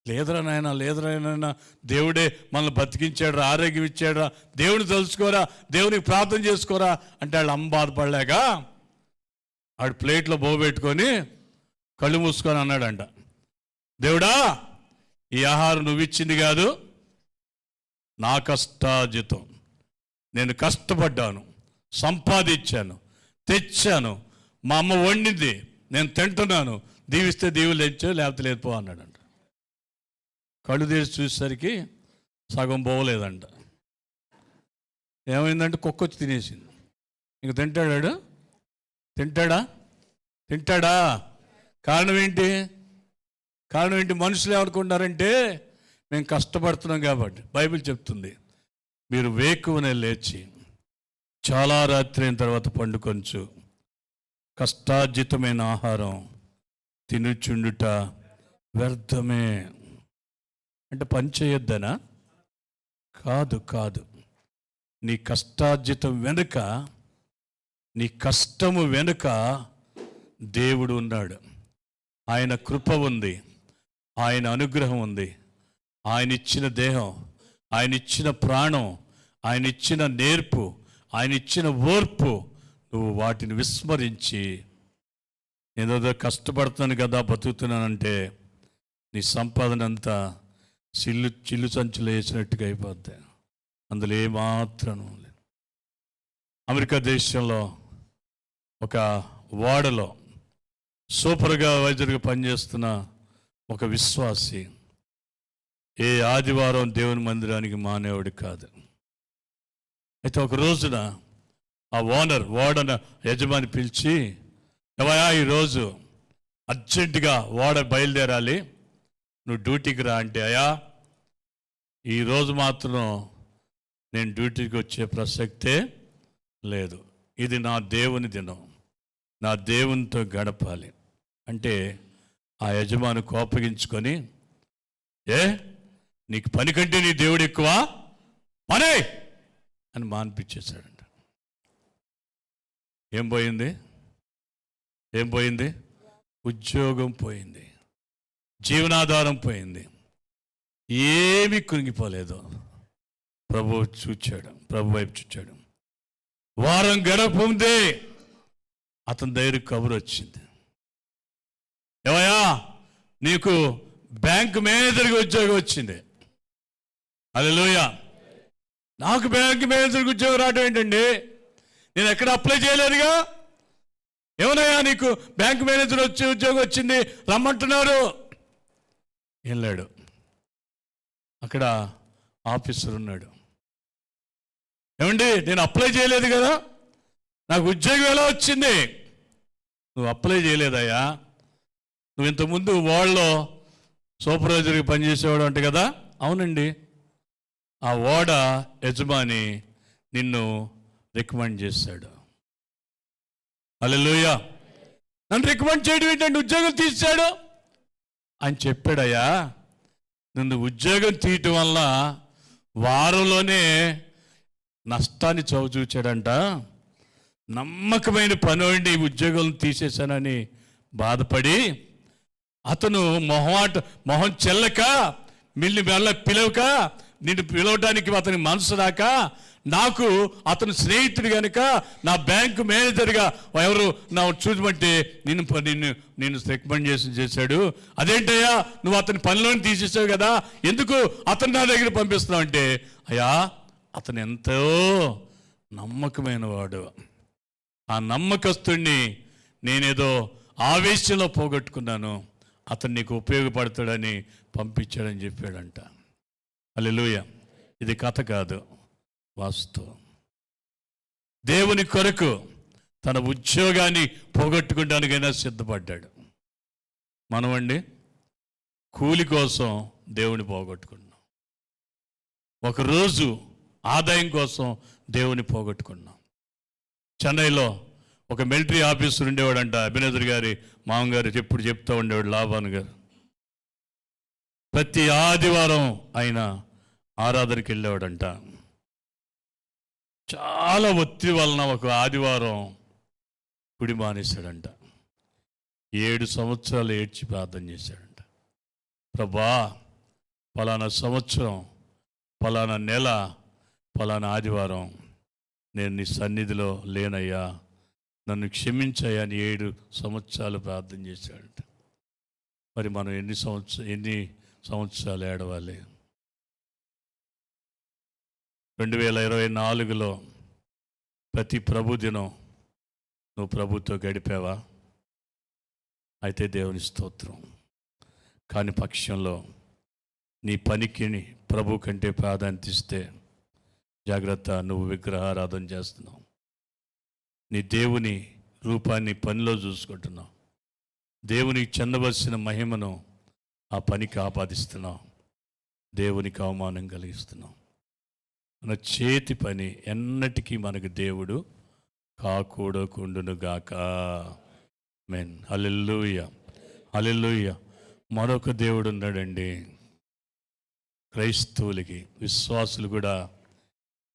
లేదురా నాయన, లేదురా నాయన, దేవుడే మనల్ని బతికించాడురా, ఆరోగ్యం ఇచ్చాడురా, దేవుని తెలుసుకోరా, దేవునికి ప్రార్థన చేసుకోరా అంటే వాళ్ళు అమ్మ బాధపడలేక ఆడు ప్లేట్లో బోబెట్టుకొని కళ్ళు మూసుకొని అన్నాడంట, దేవుడా ఈ ఆహారం నువ్వు ఇచ్చింది కాదు, నా కష్టార్జితం, నేను కష్టపడ్డాను, సంపాదించాను, తెచ్చాను, మా అమ్మ వండింది, నేను తింటున్నాను, దీవిస్తే దీవులు తెచ్చా, లేకపోతే లేదు పో అన్నాడంట. కళ్ళు తెరిచి చూసేసరికి సగం పోవలేదంట. ఏమైందంటే కుక్క వచ్చి తినేసింది. ఇంక తింటాడా? తింటాడా? కారణం ఏంటి? మనుషులు ఏమనుకుంటారంటే మేము కష్టపడుతున్నాం కాబట్టి. బైబిల్ చెప్తుంది, మీరు వేకువనే లేచి చాలా రాత్రి అయిన తర్వాత పండుకొంచు, కష్టార్జితమైన ఆహారం తినుచుండుట వ్యర్థమే. అంటే పని చేయొద్దనా? కాదు కాదు. నీ కష్టార్జితం వెనుక, నీ కష్టము వెనుక దేవుడు ఉన్నాడు. ఆయన కృప ఉంది, ఆయన అనుగ్రహం ఉంది, ఆయన ఇచ్చిన దేహం, ఆయన ఇచ్చిన ప్రాణం, ఆయన ఇచ్చిన నేర్పు, ఆయన ఇచ్చిన ఓర్పు. నువ్వు వాటిని విస్మరించి ఏదో కష్టపడుతున్నాను కదా బతుకుతున్నానంటే నీ సంపాదన అంతా చిల్లు సంచులు వేసినట్టుగా అయిపోద్ది. అందులో ఏమాత్రం లేదు. అమెరికా దేశంలో ఒక వాడలో సూపర్వైజర్గా పనిచేస్తున్న ఒక విశ్వాసి ఏ ఆదివారం దేవుని మందిరానికి మానేవాడు కాదు. అయితే ఒక రోజున ఆ వాడన యజమాని పిలిచి, ఎవయా ఈరోజు అర్జెంటుగా వాడ బయలుదేరాలి, నువ్వు డ్యూటీకి రా అంటే, అయ్యా ఈరోజు మాత్రం నేను డ్యూటీకి వచ్చే ప్రసక్తే లేదు, ఇది నా దేవుని దినం, నా దేవునితో గడపాలి అంటే ఆ యజమాని కోపగించుకొని, నీకు పని కంటే నీ దేవుడు ఎక్కువ, పనే అని మాన్పించేశాడంట. ఏం పోయింది? ఉద్యోగం పోయింది, జీవనాధారం పోయింది, ఏమీ కృంగిపోలేదు. ప్రభు వైపు చూచాడు. వారం గడపముందే అతని దగ్గర కబురు వచ్చింది, ఏవయ్యా నీకు బ్యాంకు మేనేజర్గా ఉద్యోగం వచ్చింది. హల్లెలూయా. నాకు బ్యాంకు మేనేజర్కి ఉద్యోగం రావడం ఏంటండి? నేను ఎక్కడ అప్లై చేయలేదుగా. ఏమన్నాయా నీకు బ్యాంకు మేనేజర్ వచ్చి ఉద్యోగం వచ్చింది, రమ్మంటున్నారు. వెళ్ళాడు. అక్కడ ఆఫీసర్ ఉన్నాడు. ఏమండి నేను అప్లై చేయలేదు కదా, నాకు ఉద్యోగం ఎలా వచ్చింది? నువ్వు అప్లై చేయలేదయ్యా, నువ్వు ఇంతకుముందు వాళ్ళలో సూపర్వైజర్కి పనిచేసేవాడు అంట కదా. అవునండి, ఆ ఓడ యజమాని నిన్ను రికమెండ్ చేశాడు. హల్లెలూయా. నన్ను రికమెండ్ చేయడం ఏంటంటే ఉద్యోగం తీశాడు అని చెప్పాడయ్యా. నిన్ను ఉద్యోగం తీయటం వల్ల వారంలోనే నష్టాన్ని చవిచూచాడంట. నమ్మకమైన పని ఉద్యోగం తీసేశానని బాధపడి అతను మొహం చెల్లక మెల్ల పిలవక, నిన్ను పిలవడానికి అతని మనసు రాక, నాకు అతను స్నేహితుడు కనుక నా బ్యాంకు మేనేజర్గా ఎవరు నా చూడమంటే నిన్ను రికమెండ్ చేశాడు. అదేంటయ్యా నువ్వు అతని పనిలోని తీసేసావు కదా, ఎందుకు అతను నా దగ్గర పంపిస్తున్నావు అంటే, అయ్యా అతను ఎంతో నమ్మకమైన వాడు, ఆ నమ్మకస్తుడిని నేనేదో ఆవేశంలో పోగొట్టుకున్నాను, అతను నీకు ఉపయోగపడతాడని పంపించాడని చెప్పాడంట. హల్లెలూయా. ఇది కథ కాదు, వాస్తవం. దేవుని కొరకు తన ఉద్యోగాన్ని పోగొట్టుకోవడానికైనా సిద్ధపడ్డాడు. మనమండి కూలి కోసం దేవుని పోగొట్టుకున్నాం, ఒకరోజు ఆదాయం కోసం దేవుని పోగొట్టుకున్నాం. చెన్నైలో ఒక మిలిటరీ ఆఫీసర్ ఉండేవాడంట, అభినేంద్ర గారి మామగారు ఎప్పుడు చెప్తూ ఉండేవాడు, లాభాన్ గారు. ప్రతి ఆదివారం ఆయన ఆరాధనకి వెళ్ళేవాడంట. చాలా ఒత్తిడి వలన ఒక ఆదివారం గుడి మానేశాడంట. 7 సంవత్సరాలు ఏడ్చి ప్రార్థన చేశాడంట. ప్రభా, పలానా సంవత్సరం, పలానా నెల, పలానా ఆదివారం నేను నీ సన్నిధిలో లేనయ్యా, నన్ను క్షమించయ్యా అని 7 సంవత్సరాలు ప్రార్థన చేశాడంట. మరి మనం ఎన్ని సంవత్సరాలు ఏడవాలి? 2024లో ప్రతి ప్రభు దినం నువ్వు ప్రభుతో గడిపావా? అయితే దేవుని స్తోత్రం. కాని పక్షంలో నీ పనికి ప్రభు కంటే ప్రాధాన్యత ఇస్తే జాగ్రత్త, నువ్వు విగ్రహారాధన చేస్తున్నావు, నీ దేవుని రూపాన్ని పనిలో చూసుకుంటున్నావు, దేవునికి చెందవలసిన మహిమను ఆ పనికి ఆపాదిస్తున్నావు, దేవునికి అవమానం కలిగిస్తున్నావు. మన చేతి పని ఎన్నటికీ మనకు దేవుడు కాకూడకుండును గాక. మెన్ హల్లెలూయా, హల్లెలూయా. మరొక దేవుడు ఉన్నాడండి. క్రైస్తవులకి, విశ్వాసులు కూడా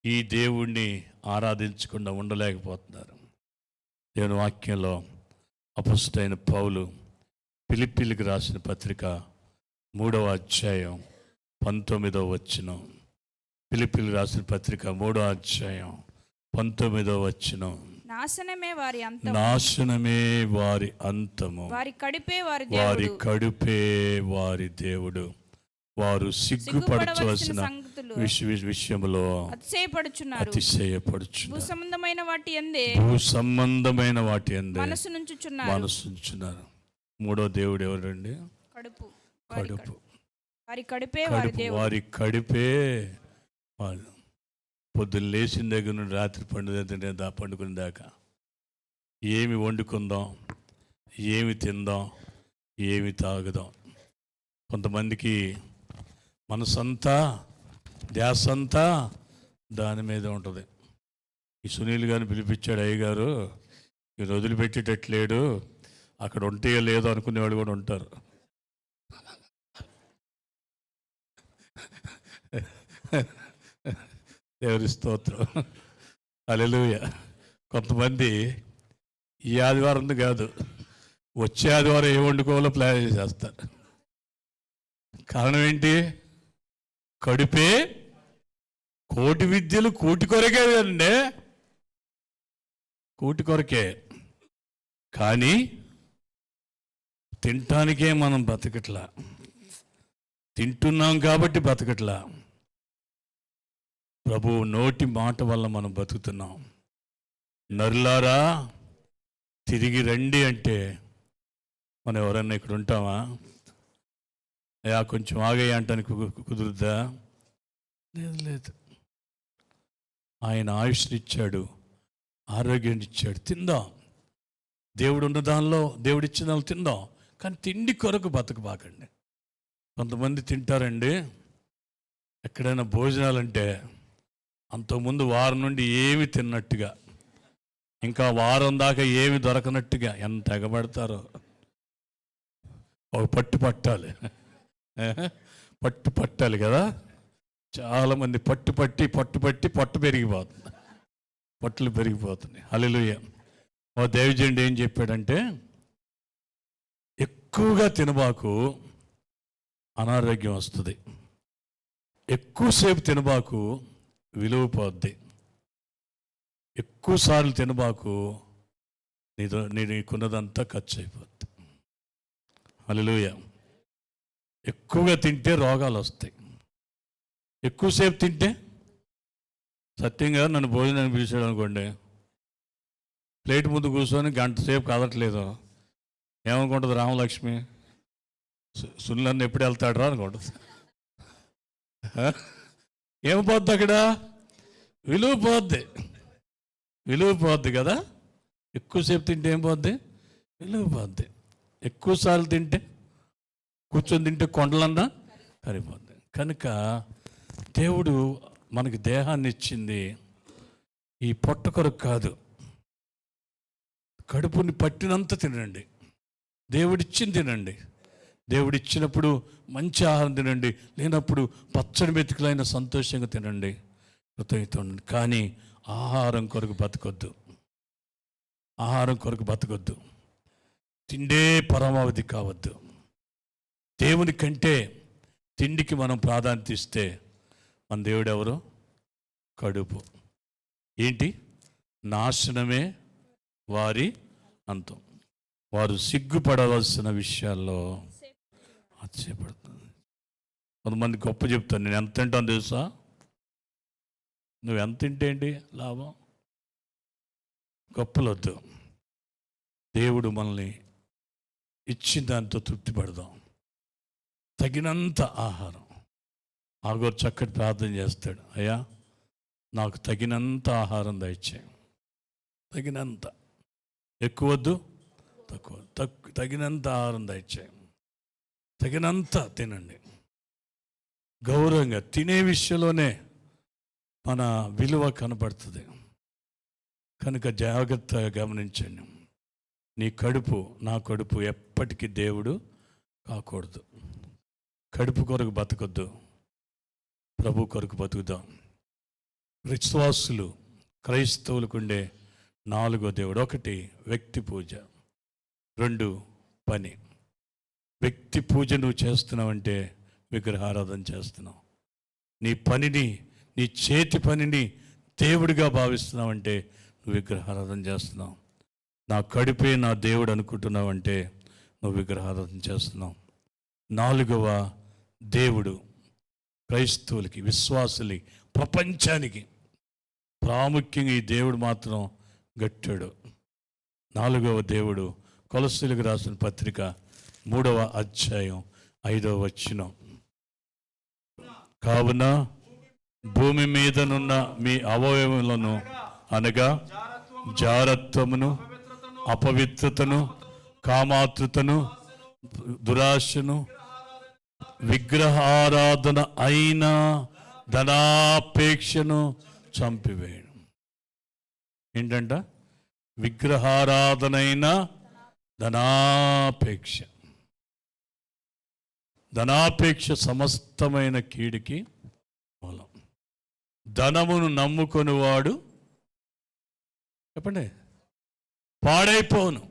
ఈ దేవుణ్ణి ఆరాధించకుండా ఉండలేకపోతున్నారు. దేవుని వాక్యంలో అపొస్తలుడైన పౌలు ఫిలిప్పీలకు రాసిన పత్రిక 3వ అధ్యాయం 19వ వచనం. ఫిలిప్పీలకు రాసిన పత్రిక 3వ అధ్యాయం 19వ వచనం. నాశనమే వారి అంతము, నాశనమే వారి అంతము, వారి కడుపే వారి దేవుడు. వారు సిగ్గుపడవలసిన విషయంలో అతిశయపడుచున్నారు. భూ సంబంధమైన వాటి యందే మనసు నుంచుచున్నారు. మూడో దేవుడు ఎవరండి? కడుపు. వారి కడుపే వాళ్ళు. పొద్దున్న లేచిన దగ్గర నుండి రాత్రి పండుకునే దాకా ఏమి వండుకుందాం, ఏమి తిందాం, ఏమి తాగుదాం. కొంతమందికి మనసంతా, ధ్యాసంతా దాని మీద ఉంటుంది. ఈ సునీల్ గారిని పిలిపించాడు అయ్యగారు, ఈయన వదిలిపెట్టేటట్లేడు, అక్కడ ఉంటే లేదో అనుకునేవాళ్ళు కూడా ఉంటారు. దేవుని స్తోత్రం, హల్లెలూయా. కొంతమంది ఈ ఆదివారం కాదు, వచ్చే ఆదివారం ఏ వండుకోవాలో ప్లాన్ చేసేస్తారు. కారణం ఏంటి? కడుపే కోటి విద్యలు కూటి కొరకే కదండి, కూటి కొరకే. కానీ తినటానికే మనం బతకట్లా. తింటున్నాం కాబట్టి బతకట్లా. ప్రభు నోటి మాట వల్ల మనం బతుకుతున్నాం. నరులారా తిరిగి రండి అంటే మనం ఎవరన్నా ఇక్కడ ఉంటామా? అయ్యా కొంచెం ఆగయ్యా అంటానికి కుదురుద్దా? లేదు. ఆయన ఆయుష్నిచ్చాడు, ఆరోగ్యాన్ని ఇచ్చాడు, తిందాం. దేవుడు ఉన్న దానిలో, దేవుడు ఇచ్చిన దానిలో తిందాం. కానీ తిండి కొరకు బతకబాకండి. కొంతమంది తింటారండి, ఎక్కడైనా భోజనాలంటే అంతకుముందు వారం నుండి ఏమి తిన్నట్టుగా, ఇంకా వారం దాకా ఏమి దొరకనట్టుగా ఎంత ఎగబడతారో. ఒక పట్టు పట్టాలి కదా. చాలామంది పట్టు పెరిగిపోతుంది, పట్టులు పెరిగిపోతున్నాయి. హల్లెలూయా. ఓ దైవజనుడు ఏం చెప్పాడంటే, ఎక్కువగా తినబాకు, అనారోగ్యం వస్తుంది. ఎక్కువసేపు తినబాకు, విలువ పోద్ది. ఎక్కువసార్లు తినబాకు, నీకున్నదంతా ఖర్చు అయిపోద్ది. హల్లెలూయా. ఎక్కువగా తింటే రోగాలు వస్తాయి. ఎక్కువసేపు తింటే, సత్యంగా నన్ను భోజనాన్ని పిలిచాడు అనుకోండి, ప్లేట్ ముందు కూర్చొని గంట సేపు కదట్లేదు, ఏమనుకుంటుంది రామలక్ష్మి? సునీలన్న ఎప్పుడు వెళ్తాడు రా అనుకుంటుంది. ఏమైపోద్ది అక్కడ? విలువ పోద్ది కదా. ఎక్కువసేపు తింటే ఏం పోద్ది? విలువ పోద్ది. ఎక్కువసార్లు తింటే, కూర్చొని తింటే కొండలన్నా కరిగిపోద్ది. కనుక దేవుడు మనకి దేహాన్ని ఇచ్చింది ఈ పొట్ట కొరకు కాదు. కడుపుని పట్టినంత తినండి, దేవుడిచ్చింది తినండి. దేవుడిచ్చినప్పుడు మంచి ఆహారం తినండి, లేనప్పుడు పచ్చడి మెతుకులైన సంతోషంగా తినండి, కృతజ్ఞత ఉండండి. కానీ ఆహారం కొరకు బతకొద్దు. తిండే పరమావధి కావద్దు. దేవుని కంటే తిండికి మనం ప్రాధాన్యత ఇస్తే మన దేవుడు ఎవరు? కడుపు. ఏంటి? నాశనమే వారి అంతం. వారు సిగ్గుపడవలసిన విషయాల్లో ఆశ్చర్యపడుతుంది. కొంతమంది గొప్ప చెప్తాను, నేను ఎంత తింటాను తెలుసా? నువ్వు ఎంత తింటే ఏంటి లాభం? గొప్పలొద్దు. దేవుడు మనల్ని ఇచ్చిన దాంతో తృప్తి పడదాం. తగినంత ఆహారం. ఆగోరు చక్కటి ప్రార్థన చేస్తాడు, అయ్యా నాకు తగినంత ఆహారం దయచేయి. తగినంత, ఎక్కువ వద్దు, తగినంత ఆహారం దయచేయి. తగినంత తినండి. గౌరవంగా తినే విషయంలోనే మన విలువ కనబడుతుంది. కనుక జాగ్రత్తగా గమనించండి. నీ కడుపు, నా కడుపు ఎప్పటికీ దేవుడు కాకూడదు. కడుపు కొరకు బతకొద్దు, ప్రభు కొరకు బతుకుదాం. విశ్వాసులు, క్రైస్తవులకు ఉండే 4వ దేవుడు: 1 వ్యక్తి పూజ, 2 పని. వ్యక్తి పూజ నువ్వు చేస్తున్నావంటే విగ్రహారాధన చేస్తున్నావు. నీ పనిని, నీ చేతి పనిని దేవుడిగా భావిస్తున్నావంటే నువ్వు విగ్రహారాధన చేస్తున్నావు. నా కడుపే నా దేవుడు అనుకుంటున్నావంటే నువ్వు విగ్రహారాధన చేస్తున్నావు. 4వ దేవుడు క్రైస్తవులకి, విశ్వాసులకి, ప్రపంచానికి ప్రాముఖ్యంగా ఈ దేవుడు మాత్రం గట్టాడు. 4వ దేవుడు కొలస్సీలకు రాసిన పత్రిక 3వ అధ్యాయం 5వ వచనం: కావున భూమి మీదనున్న మీ అవయవములను అనగా జారత్వమును, అపవిత్రతను, కామాతృతను, దురాశను, విగ్రహారాధన అయిన ధనాపేక్షను చంపివేయడం. ఏంటంట? విగ్రహారాధనైన ధనాపేక్ష. ధనాపేక్ష సమస్తమైన కీడికి మూలం. ధనమును నమ్ముకొనివాడు, చెప్పండి, పాడైపోను.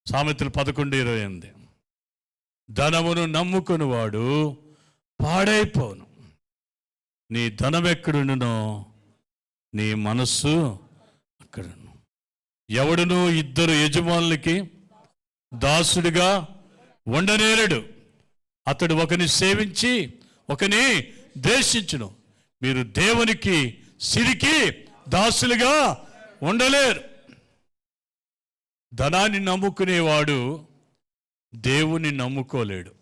సామెతలు 11:28. ధనమును నమ్ముకొనివాడు పాడైపోను. నీ ధనం ఎక్కడుండునో నీ మనస్సు అక్కడును. ఎవడును 2 యజమానులకి దాసుడిగా ఉండనేరడు. అతడు ఒకని సేవించి ఒకని ద్వేషించును. మీరు దేవునికి, సిరికి దాసులుగా ఉండలేరు. ధనాన్ని నమ్ముకునేవాడు దేవుని నమ్ముకోలేడు.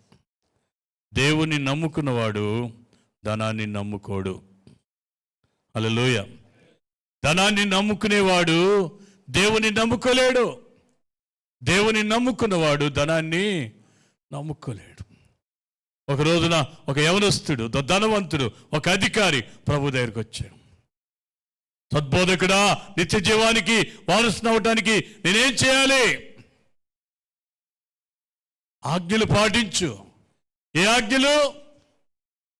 దేవుని నమ్ముకున్నవాడు ధనాన్ని నమ్ముకోడు. హల్లెలూయ. ధనాన్ని నమ్ముకునేవాడు దేవుని నమ్ముకోలేడు. దేవుని నమ్ముకున్నవాడు ధనాన్ని నమ్ముకోలేడు. ఒక రోజున ఒక యవనస్తుడు, ధనవంతుడు, ఒక అధికారి ప్రభు దగ్గరికి వచ్చాడు. సద్బోధకుడా, నిత్య జీవానికి వారసుని అవటానికి నేనేం చేయాలి? ఆజ్ఞలు పాటించు. ఏ ఆజ్ఞలు?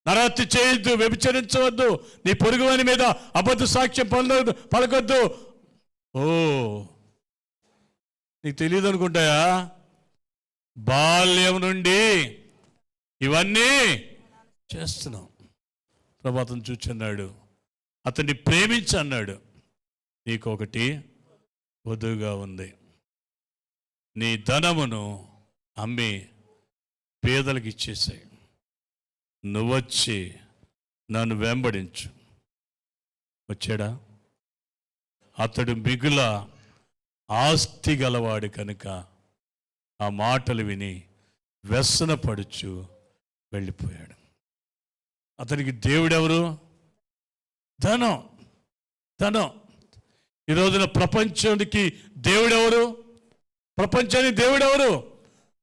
నరహత్య చేయొద్దు, వ్యభిచరించవద్దు, నీ పొరుగువాని మీద అబద్ధ సాక్ష్యం పలకొద్దు. ఓ, నీకు తెలియదు అనుకుంటాయా? బాల్యం నుండి ఇవన్నీ చేస్తున్నాం. ప్రభాతం చూచన్నాడు, అతన్ని ప్రేమించి అన్నాడు, నీకొకటి వధువుగా ఉంది. నీ ధనమును అమ్మి పేదలకు ఇచ్చేసాయి. నువ్వొచ్చి నన్ను వెంబడించు. వచ్చాడా? అతడు మిగుల ఆస్తి గలవాడు కనుక ఆ మాటలు విని వ్యసనపడుచు వెళ్ళిపోయాడు. అతనికి దేవుడెవరు? ధనం. ధనం. ఈ రోజున ప్రపంచానికి దేవుడెవరు? ప్రపంచానికి దేవుడెవరు?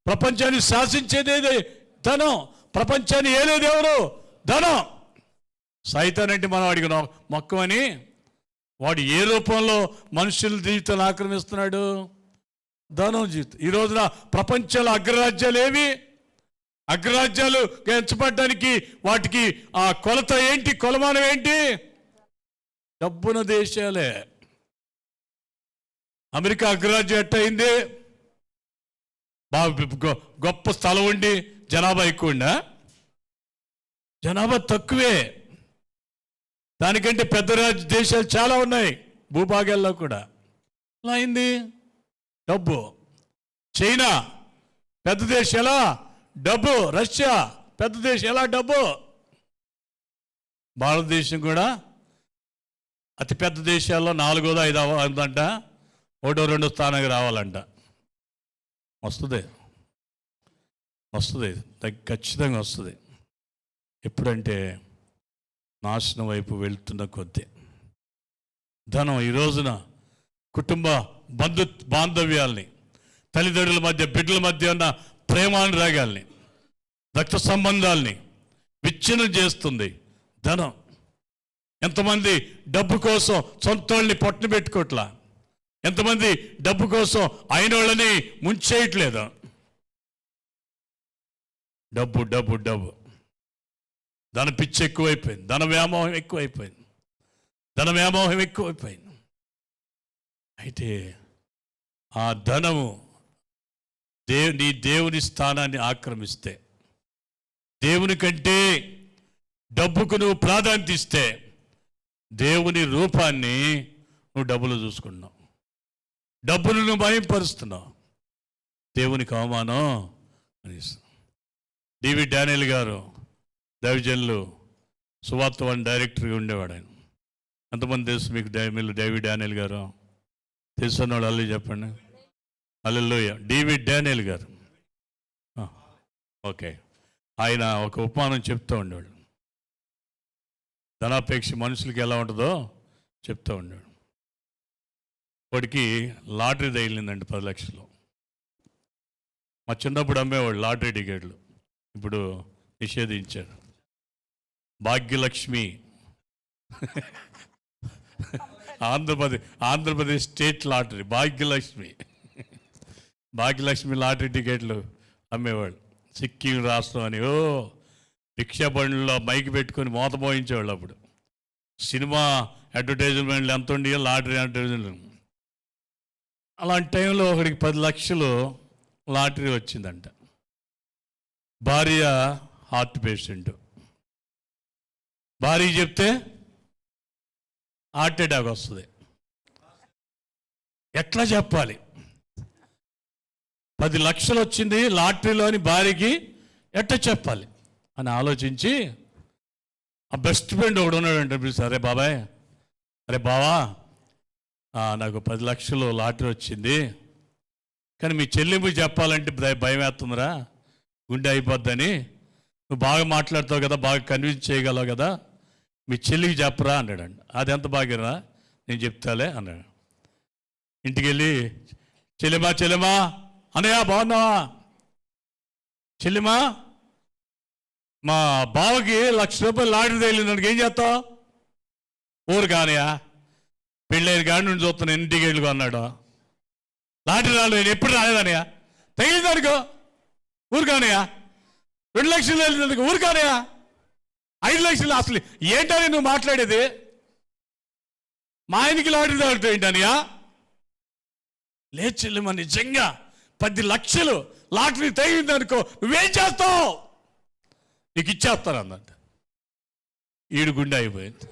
ప్రపంచాన్ని శాసించేది ధనం. ప్రపంచాన్ని ఏలేది ఎవరు? ధనం. సైతాన్ అంటే మనం వాడికి మొక్కమని, వాడు ఏ రూపంలో మనుషుల జీవితాన్ని ఆక్రమిస్తున్నాడు? ధనం జీవితం. ఈ రోజున ప్రపంచంలో అగ్రరాజ్యాలు ఏవి? అగ్రరాజ్యాలు ఎంచబడ్డానికి వాటికి ఆ కొలత ఏంటి? కొలమానం ఏంటి? డబ్బున దేశాలే. అమెరికా అగ్రరాజ్యం ఎట్టయింది? బాగా గొప్ప స్థలం ఉండి జనాభా ఎక్కువ ఉందా? జనాభా తక్కువే. దానికంటే పెద్ద దేశాలు చాలా ఉన్నాయి భూభాగాల్లో కూడా. ఎలా అయింది? డబ్బు. చైనా పెద్ద దేశం, ఎలా? డబ్బు. రష్యా పెద్ద దేశం, ఎలా? డబ్బు. భారతదేశం కూడా అతి పెద్ద దేశాల్లో 4వ 5వ అందంట, 1వ 2వ స్థానానికి రావాలంట. వస్తుంది, ఖచ్చితంగా వస్తుంది. ఎప్పుడంటే నాశనం వైపు వెళ్తున్న కొద్దీ. ధనం ఈ రోజున కుటుంబ బాంధవ్యాల్ని, తల్లిదండ్రుల మధ్య, బిడ్డల మధ్య ఉన్న ప్రేమానురాగాల్ని, రక్త సంబంధాల్ని విచ్ఛిన్నం చేస్తుంది ధనం. ఎంతమంది డబ్బు కోసం సొంతోళ్ళని పొట్టన పెట్టుకోవట్లా, ఎంతమంది డబ్బు కోసం అయిన వాళ్ళని ముంచేయట్లేదు? డబ్బు డబ్బు డబ్బు, ధన పిచ్చి ఎక్కువైపోయింది, ధన వ్యామోహం ఎక్కువైపోయింది, ధన వ్యామోహం ఎక్కువైపోయింది. అయితే ఆ ధనము నీ దేవుని స్థానాన్ని ఆక్రమిస్తే, దేవుని కంటే డబ్బుకు నువ్వు ప్రాధాన్యత ఇస్తే, దేవుని రూపాన్ని నువ్వు డబ్బులు చూసుకున్నావు, డబ్బును నువ్వు భయంపరుస్తున్నావు, దేవునికి అవమానం అనిస్తున్నావు. డేవిడ్ డానియల్ గారు దైవజనులు సువార్త వన్ డైరెక్టర్గా ఉండేవాడు. ఆయన ఎంతమంది తెలుసు మీకు? డేవిడ్ డానియల్ గారు తెలుసున్న వాళ్ళు అల్లు చెప్పండి. హల్లెలూయా. డేవిడ్ డానియల్ గారు, ఓకే, ఆయన ఒక ఉపమానం చెప్తూ ఉండేవాడు. ధనాపేక్ష మనుషులకి ఎలా ఉంటుందో చెప్తూ ఉండేవాడు. వాడికి లాటరీ తగిలిందండి 10 లక్షలు. మా చిన్నప్పుడు అమ్మేవాడు లాటరీ టికెట్లు, ఇప్పుడు నిషేధించారు. Bhagyalakshmi Andhra Pradesh state lottery Bhagyalakshmi lottery టికెట్లు అమ్మేవాళ్ళు. సిక్కిం రాష్ట్రం అని రిక్షా బండ్లో మైక్ పెట్టుకొని మోత పోయించేవాళ్ళు. అప్పుడు సినిమా అడ్వర్టైజ్మెంట్లు ఎంత ఉండేయో లాటరీ అడ్వర్టైజ్మెంట్. అలాంటి టైంలో ఒకడికి 10 లక్షలు లాటరీ వచ్చిందంట. భార్య హార్ట్ పేషెంట్, భార్య చెప్తే హార్ట్ అటాక్ వస్తుంది. ఎట్లా చెప్పాలి? 10 లక్షలు వచ్చింది లాటరీలోని భార్యకి, ఎట్లా చెప్పాలి అని ఆలోచించి ఆ బెస్ట్ ఫ్రెండ్ ఒకడు ఉన్నాడంటే, అరే బాబాయ్, అరే బావా, నాకు 10 లక్షలు లాటరీ వచ్చింది, కానీ మీ చెల్లింపు చెప్పాలంటే భయం వేస్తుందిరా, గుండె అయిపోద్దని, నువ్వు బాగా మాట్లాడతావు కదా, బాగా కన్విన్స్ చేయగలవు కదా, మీ చెల్లికి చెప్పరా అన్నాడండి. అది ఎంత బాగా, నేను చెప్తాలే అన్నాడు. ఇంటికి వెళ్ళి చెల్లిమా అన్నయ్య బాగున్నావా? చెల్లిమా, మా బావకి 1,00,000 రూపాయలు లాటరీ తగిలిందానికి ఏం చేస్తావు? ఊరు కానయా, పెళ్ళైన కాడి నుండి చూస్తాను ఇంటికి వెళ్ళి అన్నాడు. లాటరీ రాలేదు, నేను ఎప్పుడు రాలేదనయా, తగిలిందనుకో ఊరు కానయా, 2 లక్షలు వెళ్ళినందుకు ఊరు కానయా, 5 లక్షలు. అసలు ఏంటని నువ్వు మాట్లాడేది? మా ఆయనకి లాటరీ తాగుతావు ఏంటనియా? లేదు చెల్లెమ్మ, నిజంగా 10 లక్షలు లాటరీ తగిలిందనుకో నువ్వేం చేస్తావు? నీకు ఇచ్చేస్తాను అన్నట్ట. ఈడు గుండె అయిపోయింది.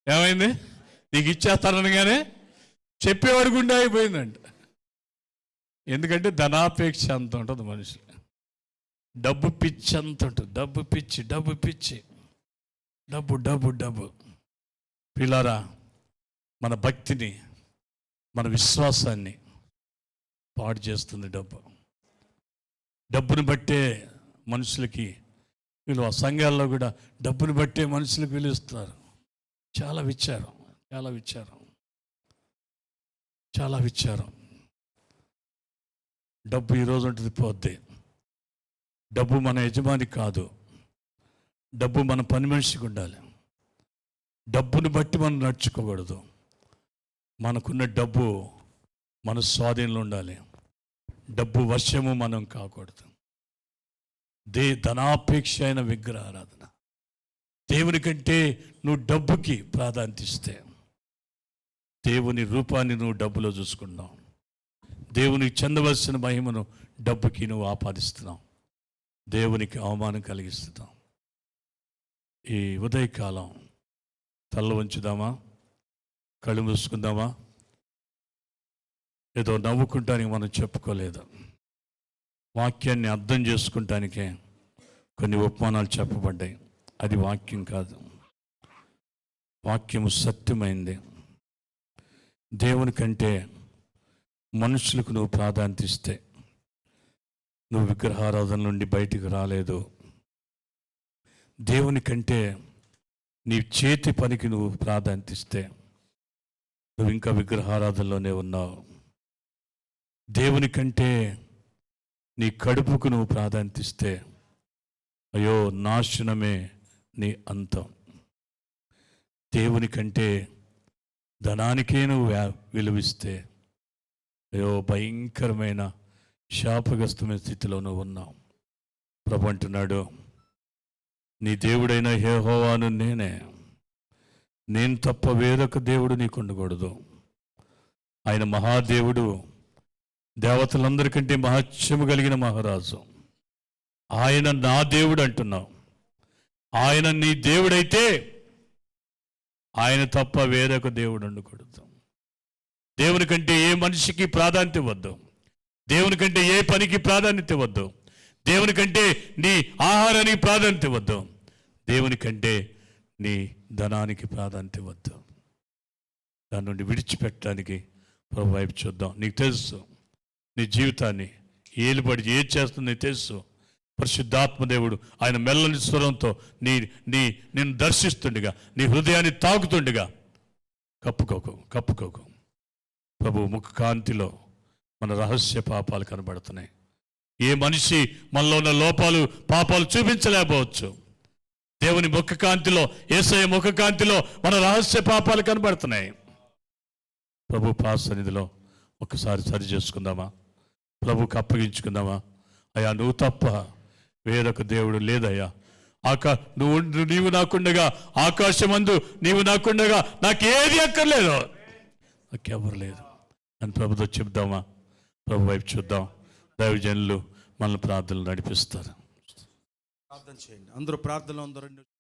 ఏమైంది? నీకు ఇచ్చేస్తానగానే చెప్పేవాడు గుండె అయిపోయిందంట. ఎందుకంటే ధనాపేక్ష అంత ఉంటుంది మనుషులు, డబ్బు పిచ్చి అంత ఉంటుంది, డబ్బు పిచ్చి డబ్బు. పిల్లారా, మన భక్తిని, మన విశ్వాసాన్ని పాడు చేస్తుంది డబ్బు. డబ్బును బట్టే మనుషులకి విలువ. సంఘాల్లో కూడా డబ్బును బట్టే మనుషులకు విలువిస్తున్నారు. చాలా విచారం. డబ్బు ఈరోజు ఉంటుంది, పోద్ది. డబ్బు మన యజమాని కాదు, డబ్బు మన పని మనిషికి ఉండాలి. డబ్బును బట్టి మనం నడుచుకోకూడదు. మనకున్న డబ్బు మన స్వాధీనంలో ఉండాలి. డబ్బు వశము మనం కాకూడదు. ధనాపేక్ష అయిన విగ్రహారాధన. దేవుని కంటే నువ్వు డబ్బుకి ప్రాధాన్యత ఇస్తే, దేవుని రూపాన్ని నువ్వు డబ్బులో చూసుకున్నావు. దేవునికి చెందవలసిన మహిమను డబ్బుకి నువ్వు ఆపాదిస్తున్నావు, దేవునికి అవమానం కలిగిస్తున్నావు. ఈ ఉదయకాలం తల్ల వంచుదామా, కళ్ళు మూసుకుందామా? ఏదో నవ్వుకుంటానికి మనం చెప్పుకోలేదు. వాక్యాన్ని అర్థం చేసుకుంటానికే కొన్ని ఉపమానాలు చెప్పబడ్డాయి. అది వాక్యం కాదు. వాక్యము సత్యమైంది. దేవుని కంటే మనుషులకు నువ్వు ప్రాధాన్యత ఇస్తే, నువ్వు విగ్రహారాధన నుండి బయటికి రాలేదు. దేవుని కంటే నీ చేతి పనికి నువ్వు ప్రాధాన్యత ఇస్తే, నువ్వు ఇంకా విగ్రహారాధనలోనే ఉన్నావు. దేవుని కంటే నీ కడుపుకు నువ్వు ప్రాధాన్యత ఇస్తే, అయ్యో నాశనమే నీ అంతం. దేవుని కంటే ధనానికే నువ్వు విలువిస్తే అయ్యో భయంకరమైన శాపగ్రస్తమైన స్థితిలో నువ్వు ఉన్నావు. ప్రభు అంటున్నాడు, నీ దేవుడైన యెహోవాను నేను తప్ప వేరొక దేవుడు నీకు ఉండకూడదు. ఆయన మహాదేవుడు, దేవతలందరికంటే మహత్యము కలిగిన మహారాజు. ఆయన నా దేవుడు అంటున్నావు. ఆయన నీ దేవుడైతే ఆయన తప్ప వేరొక దేవుడు ఉండకూడదు. దేవుని కంటే ఏ మనిషికి ప్రాధాన్యత ఇవ్వద్దు. దేవుని కంటే ఏ పనికి ప్రాధాన్యత ఇవ్వద్దు. దేవుని కంటే నీ ఆహారానికి ప్రాధాన్యత ఇవ్వద్దు. దేవుని కంటే నీ ధనానికి ప్రాధాన్యత ఇవ్వద్దు. దాని నుండి విడిచిపెట్టడానికి ప్రభు వైపు చూద్దాం. నీకు తెలుసు నీ జీవితాన్ని ఏలుబడి ఏది చేస్తుందో నీకు తెలుసు. పరిశుద్ధాత్మదేవుడు ఆయన మెల్లని స్వరంతో నిన్ను దర్శిస్తుండగా, నీ హృదయాన్ని తాకుతుండగా కప్పుకోకు. ప్రభు ముఖ కాంతిలో మన రహస్య పాపాలు కనబడుతున్నాయి. ఏ మనిషి మనలో ఉన్న లోపాలు పాపాలు చూపించలేకపోవచ్చు. దేవుని ముఖ కాంతిలో, యేసయ్య ముఖ కాంతిలో మన రహస్య పాపాలు కనబడుతున్నాయి. ప్రభు సన్నిధిలో ఒకసారి సరి చేసుకుందామా? ప్రభుకి అప్పగించుకుందామా? అయ్యా, నువ్వు తప్ప వేరొక దేవుడు లేదయ్యా. నీవు నాకుండగా, ఆకాశమందు నీవు నాకుండగా నాకేది అక్కర్లేదు, నాకెవరు లేదు అని ప్రభుతో చెప్దామా? ప్రభు వైపు చూద్దాం. దైవజనులు మనల్ని ప్రార్థనలు నడిపిస్తారు. ప్రార్థన చేయండి అందరూ. ప్రార్థనలో అందరూ